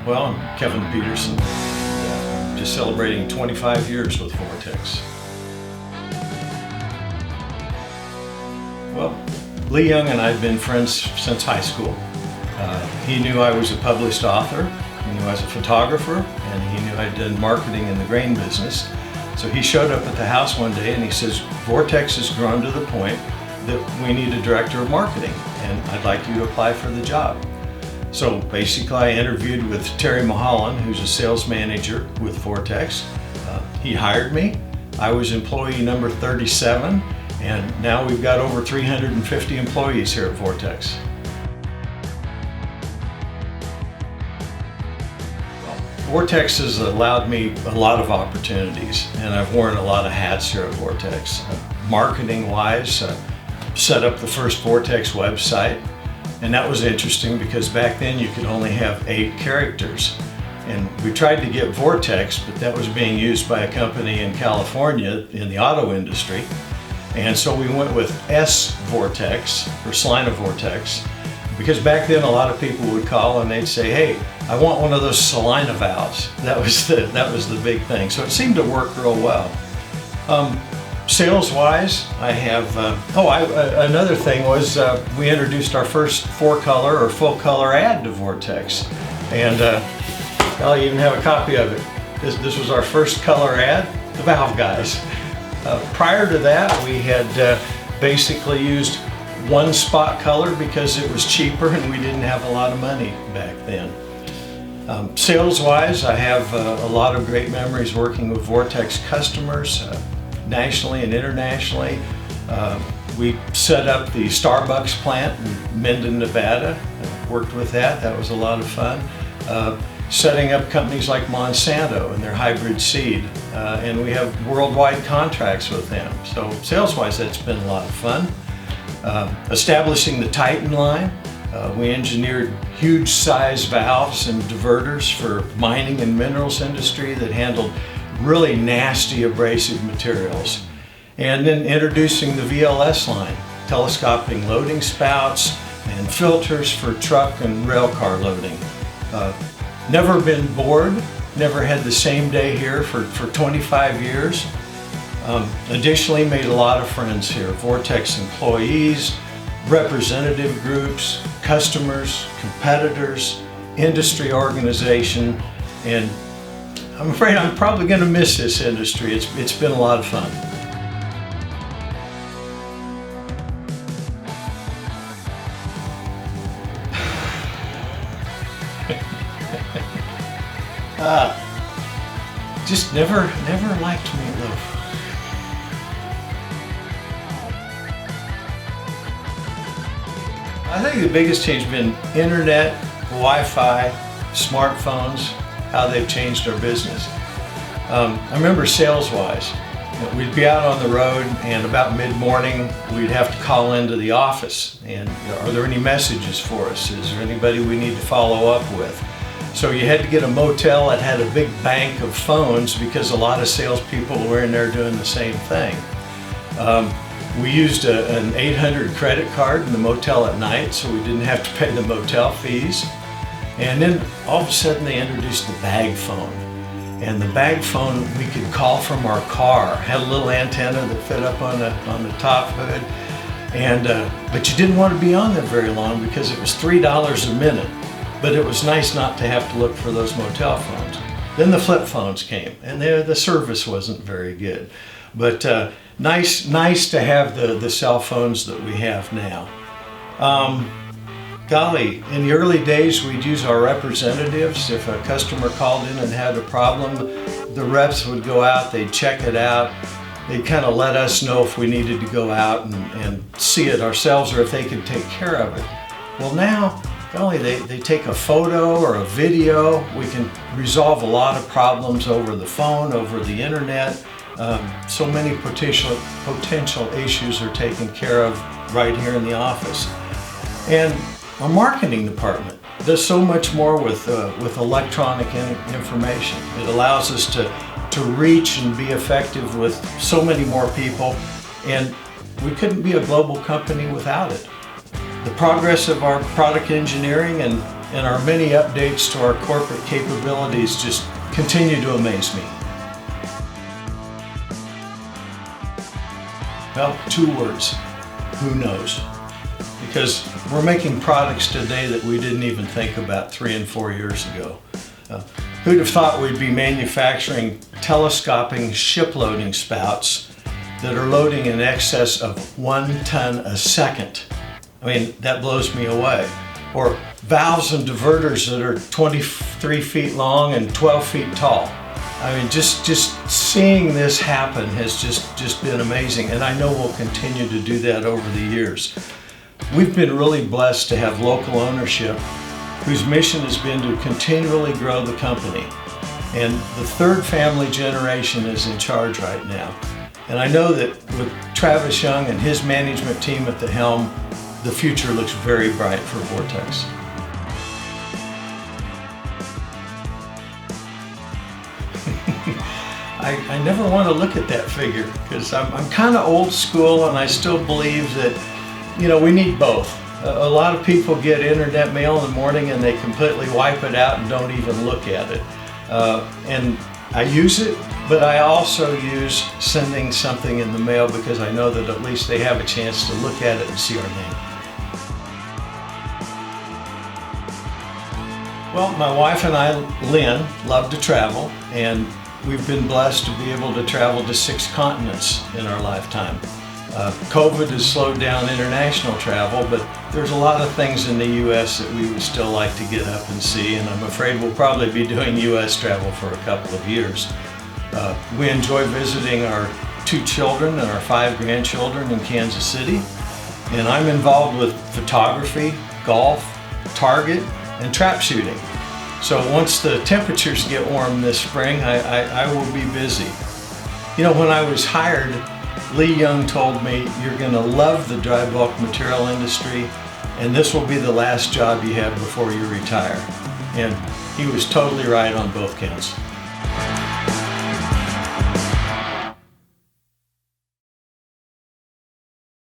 Well, I'm Kevin Peterson, just celebrating 25 years with Vortex. Well, Lee Young and I have been friends since high school. He knew I was a published author, he knew I was a photographer, and he knew I'd done marketing in the grain business. So he showed up at the house one day and he says, Vortex has grown to the point that we need a director of marketing, and I'd like you to apply for the job. So basically I interviewed with Terry Mulholland, who's a sales manager with Vortex. He hired me. I was employee number 37, and now we've got over 350 employees here at Vortex. Vortex has allowed me a lot of opportunities, and I've worn a lot of hats here at Vortex. Marketing-wise, set up the first Vortex website, and that was interesting because back then you could only have 8 characters. And we tried to get Vortex, but that was being used by a company in California in the auto industry. And so we went with S-Vortex, or Salina Vortex, because back then a lot of people would call and they'd say, hey, I want one of those Salina valves. That was the big thing. So it seemed to work real well. Sales-wise, I have, another thing was we introduced our first 4-color or full-color ad to Vortex. And I even have a copy of it. This was our first color ad, the Valve Guys. Prior to that, we had basically used one spot color because it was cheaper and we didn't have a lot of money back then. Sales-wise, I have a lot of great memories working with Vortex customers, nationally and internationally. We set up the Starbucks plant in Minden, Nevada. Worked with that. That was a lot of fun. Setting up companies like Monsanto and their hybrid seed, and we have worldwide contracts with them. So sales-wise, that's been a lot of fun. Establishing the Titan line. We engineered huge size valves and diverters for mining and minerals industry that handled really nasty abrasive materials. And then introducing the VLS line, telescoping loading spouts and filters for truck and rail car loading. Never been bored, never had the same day here for 25 years. Additionally, made a lot of friends here, Vortex employees, representative groups, customers, competitors, industry organization, and I'm afraid I'm probably going to miss this industry. It's been a lot of fun. Just never liked meatloaf. I think the biggest change has been internet, Wi-Fi, smartphones, how they've changed our business. I remember sales-wise, we'd be out on the road and about mid-morning we'd have to call into the office and are there any messages for us? Is there anybody we need to follow up with? So you had to get a motel that had a big bank of phones because a lot of salespeople were in there doing the same thing. We used an 800 credit card in the motel at night so we didn't have to pay the motel fees. And then all of a sudden they introduced the bag phone. And the bag phone we could call from our car. Had a little antenna that fit up on the top hood. And but you didn't want to be on there very long because it was $3 a minute. But it was nice not to have to look for those motel phones. Then the flip phones came, and the service wasn't very good. But nice to have the cell phones that we have now. Golly, in the early days we'd use our representatives. If a customer called in and had a problem, the reps would go out, they'd check it out. They'd kind of let us know if we needed to go out and see it ourselves or if they could take care of it. Well now, golly, they take a photo or a video. We can resolve a lot of problems over the phone, over the internet. So many potential issues are taken care of right here in the office. And our marketing department does so much more with electronic information. It allows us to reach and be effective with so many more people, and we couldn't be a global company without it. The progress of our product engineering and and our many updates to our corporate capabilities just continue to amaze me. Well, 2 words: who knows? Because we're making products today that we didn't even think about 3 and 4 years ago. Who'd have thought we'd be manufacturing telescoping ship loading spouts that are loading in excess of 1 ton a second? I mean, that blows me away. Or valves and diverters that are 23 feet long and 12 feet tall. I mean, just seeing this happen has just been amazing, and I know we'll continue to do that over the years. We've been really blessed to have local ownership whose mission has been to continually grow the company. And the 3rd family generation is in charge right now. And I know that with Travis Young and his management team at the helm, the future looks very bright for Vortex. I never want to look at that figure because I'm kind of old school, and I still believe that, we need both. A lot of people get internet mail in the morning and they completely wipe it out and don't even look at it. And I use it, but I also use sending something in the mail because I know that at least they have a chance to look at it and see our name. Well, my wife and I, Lynn, love to travel, and we've been blessed to be able to travel to 6 continents in our lifetime. COVID has slowed down international travel, but there's a lot of things in the U.S. that we would still like to get up and see, and I'm afraid we'll probably be doing U.S. travel for a couple of years. We enjoy visiting our 2 children and our 5 grandchildren in Kansas City, and I'm involved with photography, golf, target, and trap shooting. So once the temperatures get warm this spring, I will be busy. When I was hired, Lee Young told me, "You're going to love the dry bulk material industry, and this will be the last job you have before you retire." And he was totally right on both counts.